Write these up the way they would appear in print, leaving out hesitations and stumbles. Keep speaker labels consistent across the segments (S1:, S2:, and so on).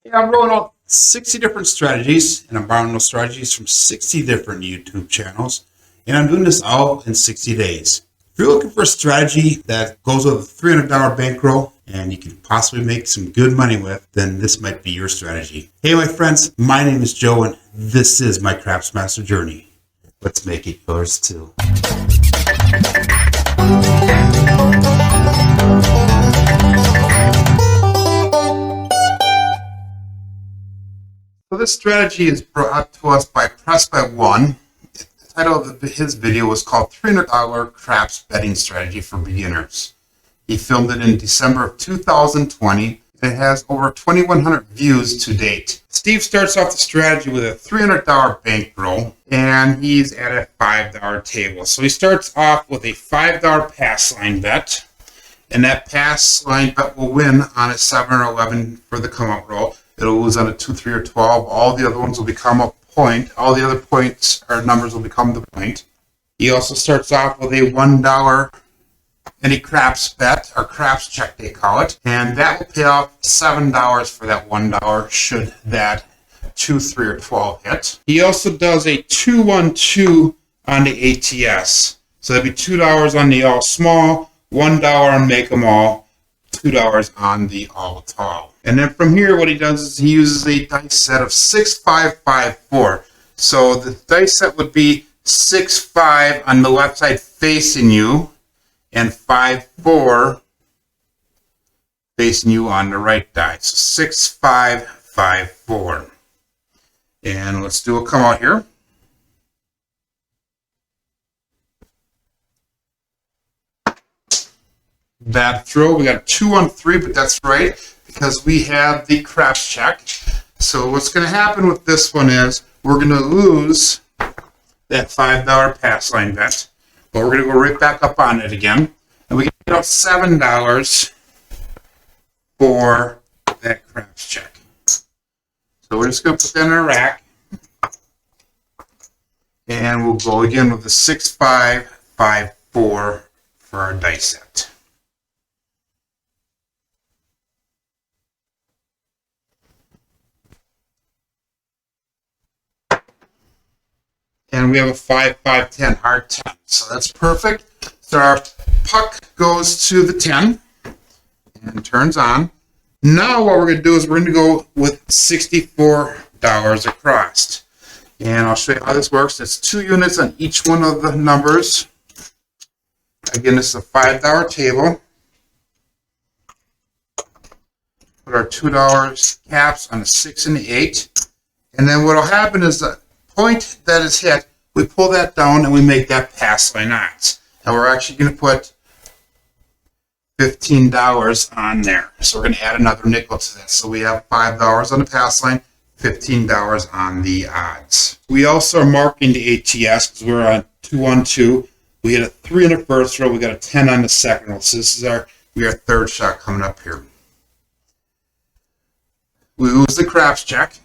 S1: Yeah, I'm rolling out 60 different strategies, and I'm borrowing those strategies from 60 different YouTube channels, and I'm doing this all in 60 days. If you're looking for a strategy that goes with a $300 bankroll and you can possibly make some good money with, then this might be your strategy. Hey, my friends, my name is Joe, and this is my Craps Master journey. Let's make it yours too. So this strategy is brought to us by Press by One. The title of his video was called $300 Craps Betting Strategy for Beginners. He filmed it in December of 2020. It has over 2,100 views to date. Steve starts off the strategy with a $300 bankroll, and he's at a $5 table. So he starts off with a $5 pass line bet, and that pass line bet will win on a 7 or 11 for the come out roll. It'll lose on a 2, 3, or 12. All the other ones will become a point. All the other points or numbers will become the point. He also starts off with a $1 any craps bet, or craps check they call it, and that will pay off $7 for that $1 should that 2, 3, or 12 hit. He also does a 2-1-2 on the ATS. So that'd be $2 on the all small, $1 on make 'em all, $2 on the all tall. And then from here, what he does is he uses a dice set of 6, 5, 5, 4. So the dice set would be 6, 5 on the left side facing you, and 5, 4 facing you on the right die. So 6, 5, 5, 4. And let's do a come out here. Bad throw. We got a 2 on 3, but that's right, because we have the craps check. So what's going to happen with this one is we're going to lose that $5 pass line bet, but we're going to go right back up on it again, and we get out $7 for that craps check. So we're just going to put that in a rack, and we'll go again with the 6, 5, 5, 4 for our dice set. And we have a 5, 5, 10, hard 10. So that's perfect. So our puck goes to the 10 and turns on. Now what we're going to do is we're going to go with $64 across. And I'll show you how this works. It's 2 units on each one of the numbers. Again, this is a $5 table. Put our $2 caps on the 6 and the 8. And then what will happen is the point that is hit, we pull that down and we make that pass line odds. And we're actually going to put $15 on there. So we're going to add another nickel to that. So we have $5 on the pass line, $15 on the odds. We also are marking the ATS because we're on 2-1-2. We hit a 3 on the first roll. We got a 10 on the second roll. So this is our third shot coming up here. We lose the craps check,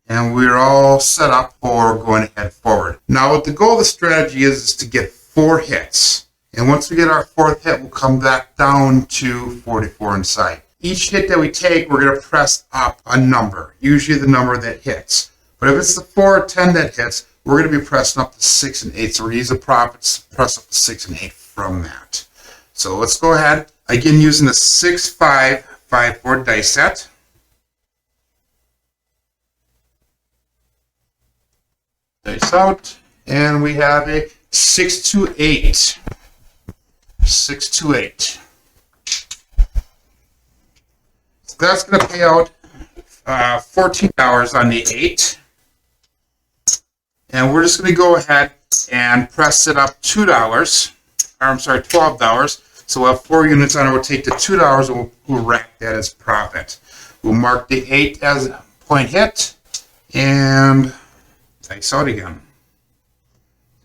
S1: and we're all set up for going ahead forward. Now, what the goal of the strategy is to get 4 hits. And once we get our 4th hit, we'll come back down to 44 inside. Each hit that we take, we're going to press up a number, usually the number that hits. But if it's the 4 or 10 that hits, we're going to be pressing up to 6 and 8. So we're going to use the profits to press up to 6 and 8 from that. So let's go ahead, again, using the 6, 5, 5, 4 dice set. Dice out, and we have a 6 to 8. 6 to 8. So that's going to pay out $14 on the 8. And we're just going to go ahead and press it up $2. Or I'm sorry, $12. So we'll have 4 units on it. We'll take the $2 and we'll rack that as profit. We'll mark the 8 as a point hit, and dice out again.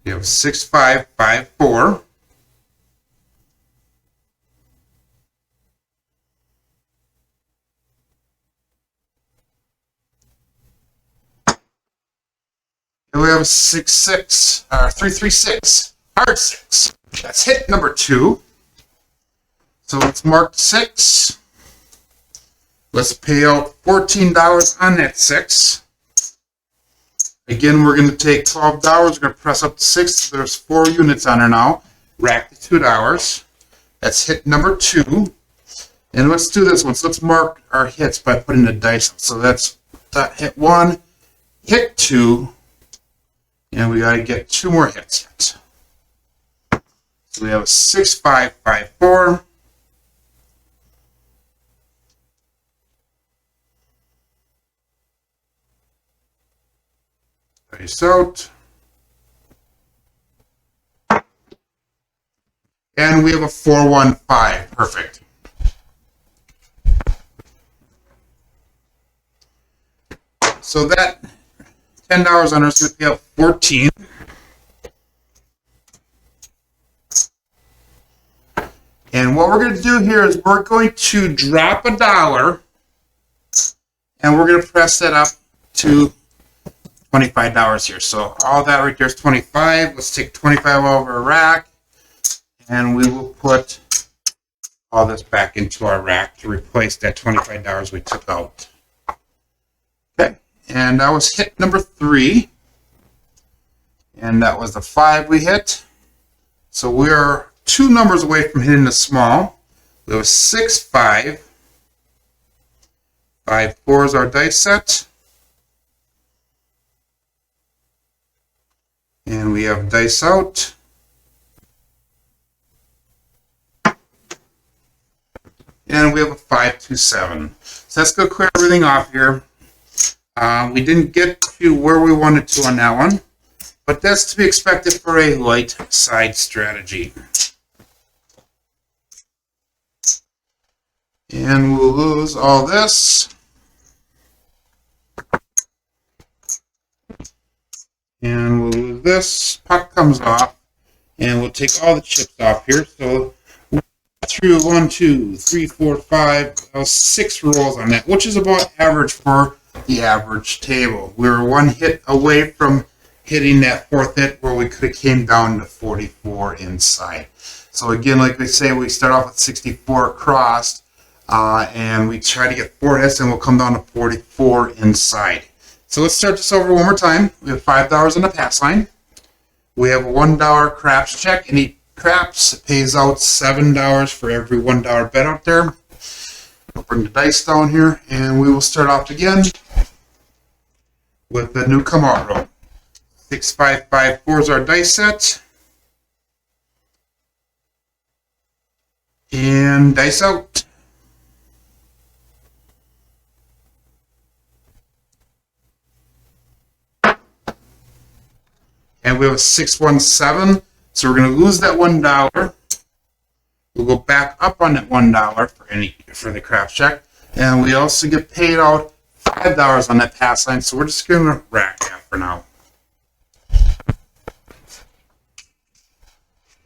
S1: You have 6, 5, 5, 4. And we have a 6, 6, or 3, 3, 6, hard 6. That's hit number 2. So let's mark 6. Let's pay out $14 on that 6. Again, we're going to take $12. We're going to press up to 6. So there's 4 units on there now. Rack the $2. That's hit number 2. And let's do this one. So let's mark our hits by putting the dice. So that's hit 1, hit 2, and we got to get 2 more hits yet. So we have a 6, 5, 5, 4. Dice out. And we have a 4, 1, 5. Perfect. So that $10 on us is going to pay out 14. And what we're going to do here is we're going to drop $1, and we're going to press that up to $25 here. So all that right there is 25. Let's take 25 over our rack, and we will put all this back into our rack to replace that $25 we took out. Okay, and that was hit number 3, and that was the 5 we hit. So we're 2 numbers away from hitting the small. We have 6, 5. 5, 4 is our dice set. And we have dice out. And we have a 5, 2, 7. So let's go clear everything off here. We didn't get to where we wanted to on that one, but that's to be expected for a light side strategy. And we'll lose all this. And we'll lose this. Puck comes off. And we'll take all the chips off here. So through 1, 2, 3, 4, 5, 6 rolls on that, which is about average for the average table. We were 1 hit away from hitting that 4th hit where we could have came down to 44 inside. So again, like we say, we start off with 64 across, and we try to get 4 hits, and we'll come down to 44 inside. So let's start this over one more time. We have $5 on the pass line. We have a $1 craps check, and each craps pays out $7 for every $1 bet out there. We'll bring the dice down here, and we will start off again with the new come out roll. 6, 5, 5, 4 is our dice set. And dice out. And we have a 6, 1, 7. So we're going to lose that $1. We'll go back up on that $1 for the craps check. And we also get paid out $5 on that pass line. So we're just going to rack that for now.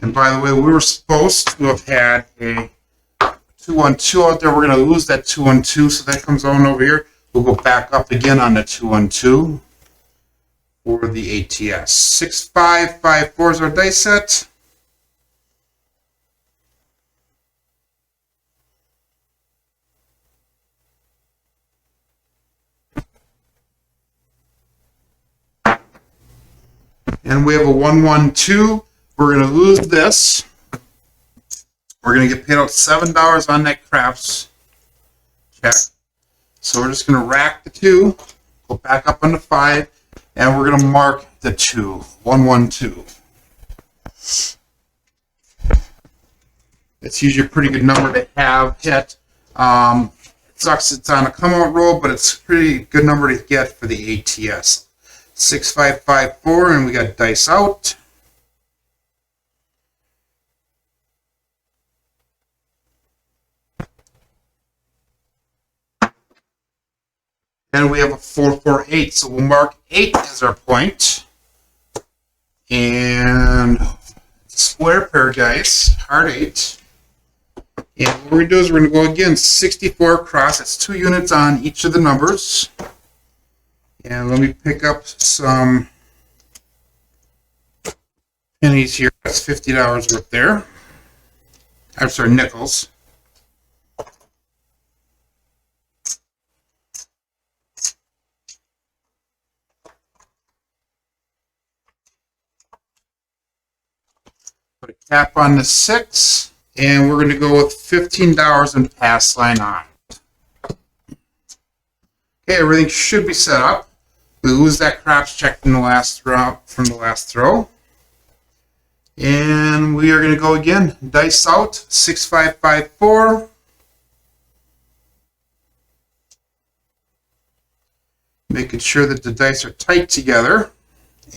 S1: And by the way, we were supposed to have had a 2-1-2 out there. We're going to lose that 2-1-2. So that comes on over here. We'll go back up again on the 2-1-2 for the ATS. 6, 5, 5, 4 is our dice set. And we have a 1-1-2. We're going to lose this. We're going to get paid out $7 on that craps check. So we're just going to rack the 2, go back up on the 5, and we're going to mark the 2. 1-1-2. It's usually a pretty good number to have hit. It sucks it's on a come out roll, but it's a pretty good number to get for the ATS. 6, 5, 5, 4, and we got dice out. And we have a 4, 4, 8, so we'll mark 8 as our point. And square pair dice, hard 8. And what we're going to do is we're going to go again 64 across. That's 2 units on each of the numbers. And let me pick up some pennies here. That's $50 worth there. I'm sorry, nickels. Put a cap on the 6, and we're going to go with $15 and pass line on. Okay, everything should be set up. We lose that craps check from the last throw. And we are going to go again. Dice out, 6, 5, 5, 4. Making sure that the dice are tight together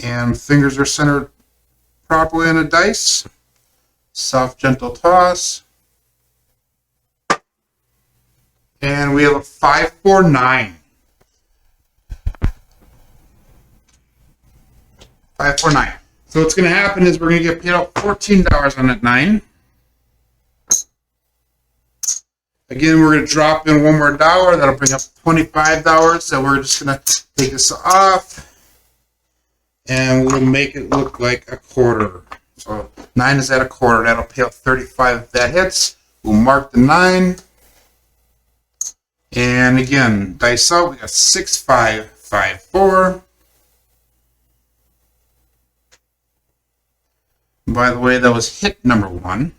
S1: and fingers are centered properly on the dice. Soft, gentle toss. And we have a 5, 4, 9. 5, 4, 9. So what's going to happen is we're going to get paid out $14 on that 9. Again, we're going to drop in one more dollar. That'll bring up $25. So we're just going to take this off. And we'll make it look like a quarter. So 9 is at a quarter. That'll pay out 35 if that hits. We'll mark the 9. And again, dice out. We got 6, 5, 5, 4. By the way, that was hit number 1.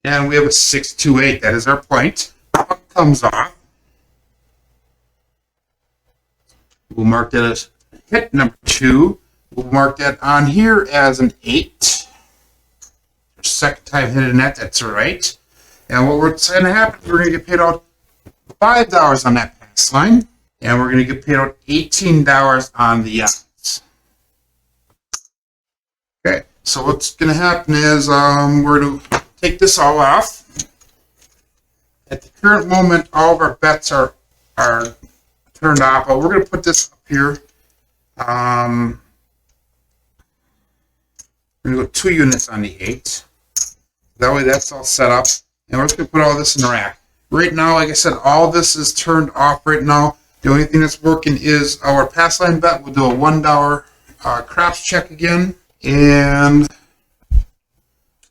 S1: And we have a 6, 2, 8. That is our point. Puck comes off. We'll mark that as hit number 2. We'll mark that on here as an 8. Second time hitting that, that's right. And what's going to happen is we're going to get paid out $5 on that pass line. And we're going to get paid out $18 on the odds. Okay, so what's going to happen is we're going to take this all off. At the current moment, all of our bets are turned off, but we're going to put this up here. We're going to go 2 units on the 8. That way that's all set up. And we're just going to put all this in the rack. Right now, like I said, all this is turned off right now. The only thing that's working is our pass line bet. We'll do a $1 craps check again. And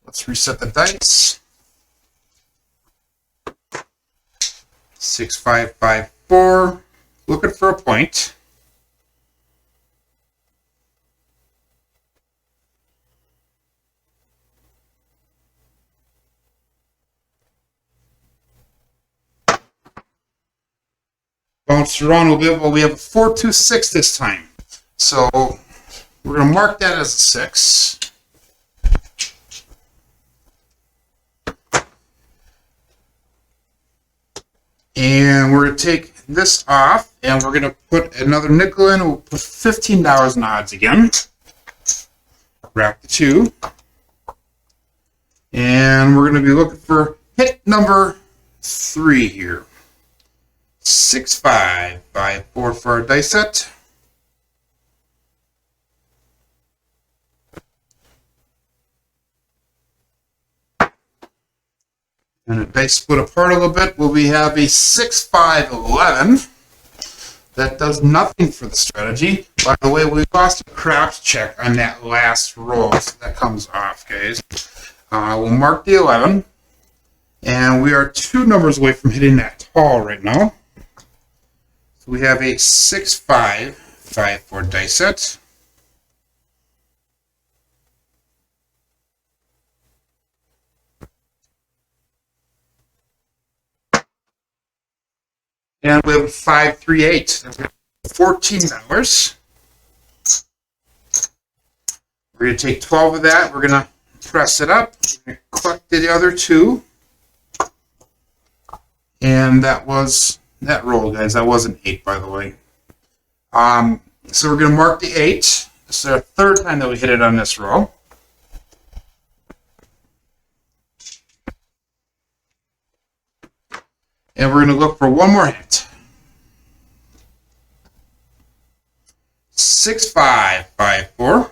S1: let's reset the dice. 6, 5, 5, 4. Looking for a point. Bounce around a bit, but we have a 4, 2, 6 this time. So we're going to mark that as a 6. And we're going to take this off, and we're going to put another nickel in. We'll put $15 in odds again. Rack the 2. And we're going to be looking for hit number 3 here. 6, 5, 5, 4 for our dice set. And the dice split apart a little bit. Well, we have a 6, 5, 11. That does nothing for the strategy. By the way, we lost a craps check on that last roll, so that comes off, guys. We'll mark the 11. And we are 2 numbers away from hitting that tall right now. So we have a 6, 5, 5, 4 dice set. And we have a 5, 3, 8. $14. We're going to take 12 of that. We're going to press it up. We're going to collect the other 2. And that was that roll, guys. That was an 8, by the way. So we're going to mark the 8. This is our 3rd time that we hit it on this roll. And we're going to look for one more hit. 6, 5, 5, 4.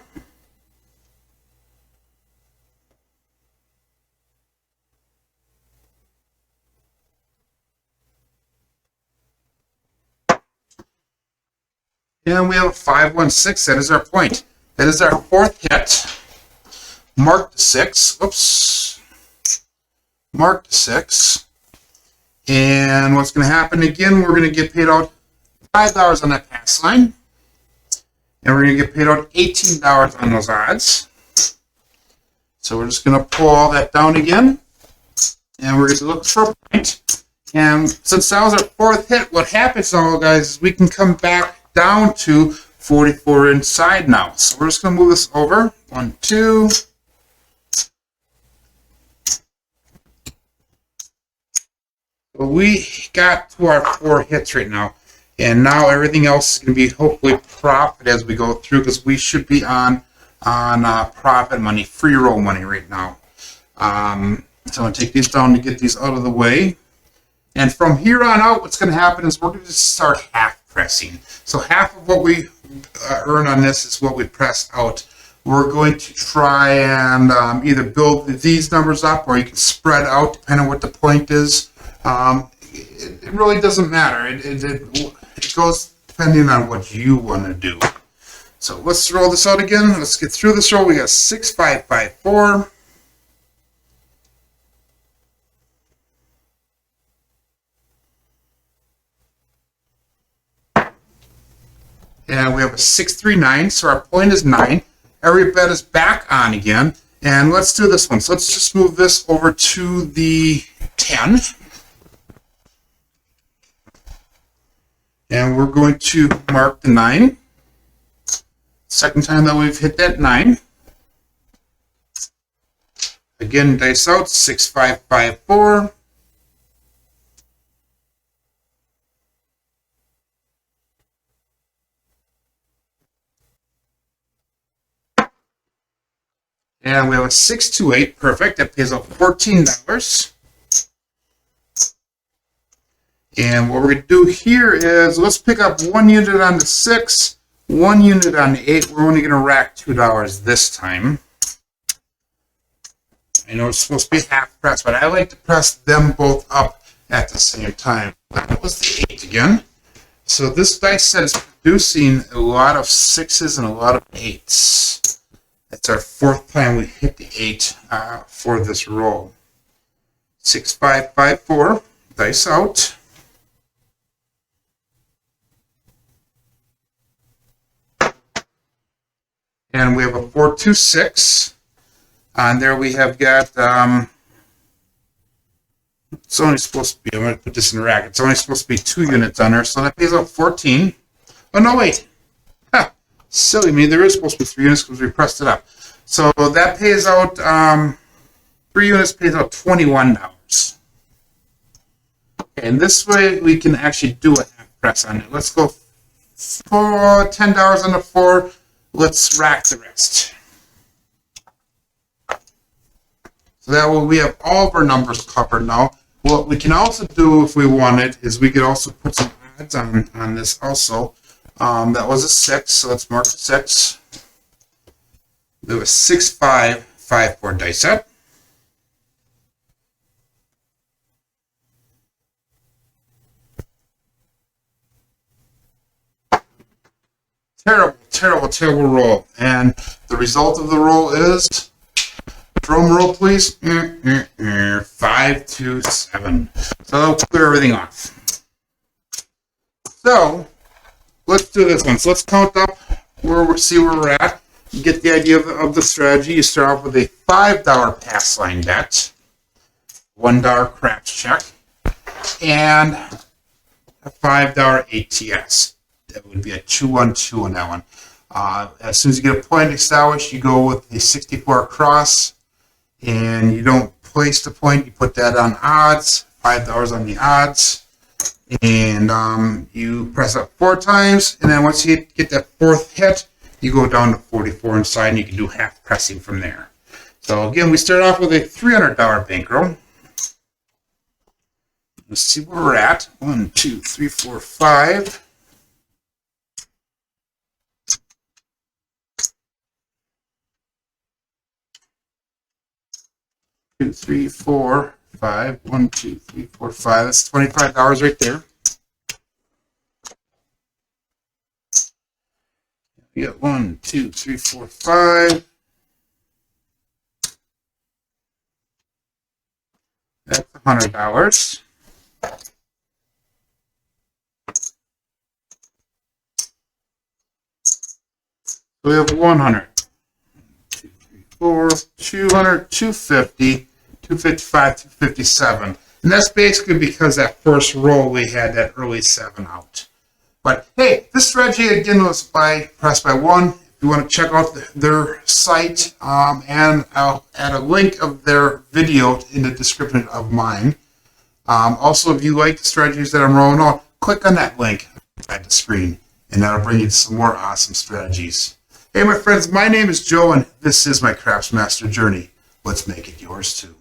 S1: And we have a 5, 1, 6. That is our point. That is our 4th hit. Mark the 6. Oops. Mark the 6. And what's going to happen again, we're going to get paid out $5 on that pass line. And we're going to get paid out $18 on those odds. So we're just going to pull all that down again. And we're going to look for a point. And since that was our fourth hit, what happens now, guys, is we can come back down to 44 inside now. So we're just going to move this over. 1, 2. So we got to our 4 hits right now. And now everything else is going to be hopefully profit as we go through, because we should be on profit money, free roll money right now. So I'm going to take these down to get these out of the way. And from here on out, what's going to happen is we're going to start half pressing. So half of what we earn on this is what we press out. We're going to try and either build these numbers up, or you can spread out depending on what the point is. It really doesn't matter. It goes depending on what you want to do. So let's roll this out again. Let's get through this roll. We got 6, 5, 5, 4. And we have a 6, 3, 9. So our point is 9. Every bet is back on again. And let's do this one. So let's just move this over to the 10. And we're going to mark the 9. Second time that we've hit that 9. Again, dice out, 6, 5, 5, 4. And we have a 6, 2, 8. Perfect. That pays out $14. And what we're going to do here is let's pick up 1 unit on the 6, 1 unit on the 8. We're only going to rack $2 this time. I know it's supposed to be half press, but I like to press them both up at the same time. That was the 8 again. So this dice set is producing a lot of 6s and a lot of 8s. That's our 4th time we hit the 8 for this roll. 6, 5, 5, 4. Dice out. And we have a 4, 2, 6. On there we have got, it's only supposed to be, I'm going to put this in a rack. It's only supposed to be 2 units on there, so that pays out 14. Oh, no, wait. Ha, silly me, there is supposed to be 3 units because we pressed it up. So that pays out, 3 units pays out $21. And this way we can actually do a half press on it. Let's go for $10 on the 4. Let's rack the rest. So that way we have all of our numbers covered now. What we can also do if we wanted is we could also put some odds on this also. That was a 6, so let's mark the 6. There was 6, 5, 5, 4 dice set. Terrible, terrible, terrible roll. And the result of the roll is, drum roll please, 5, 2, 7. So that'll clear everything off. So let's do this one. So let's count up see where we're at. You get the idea of the strategy. You start off with a $5 pass line bet, $1 craps check, and a $5 ATS. That would be a 2-1-2 on that one. As soon as you get a point established, you go with the 64 cross, and you don't place the point. You put that on odds, $5 on the odds, and you press up 4 times, and then once you get that 4th hit, you go down to 44 inside, and you can do half pressing from there. So again, we start off with a $300 bankroll. Let's see where we're at. 1, 2, 3, 4, 5. 2, 3, 4, 5. 1, 2, 3, 4, 5. That's $25 right there. We got 1, 2, 3, 4, 5. That's $100. So we have 100, 2, 3, 4, 200, 250, 255, 257. And that's basically because that first roll we had that early 7 out. But hey, this strategy again was by Press by One. If you want to check out their site, and I'll add a link of their video in the description of mine. Also, if you like the strategies that I'm rolling out, click on that link at the screen, and that'll bring you to some more awesome strategies. Hey, my friends, my name is Joe, and this is my Craps Master Journey. Let's make it yours too.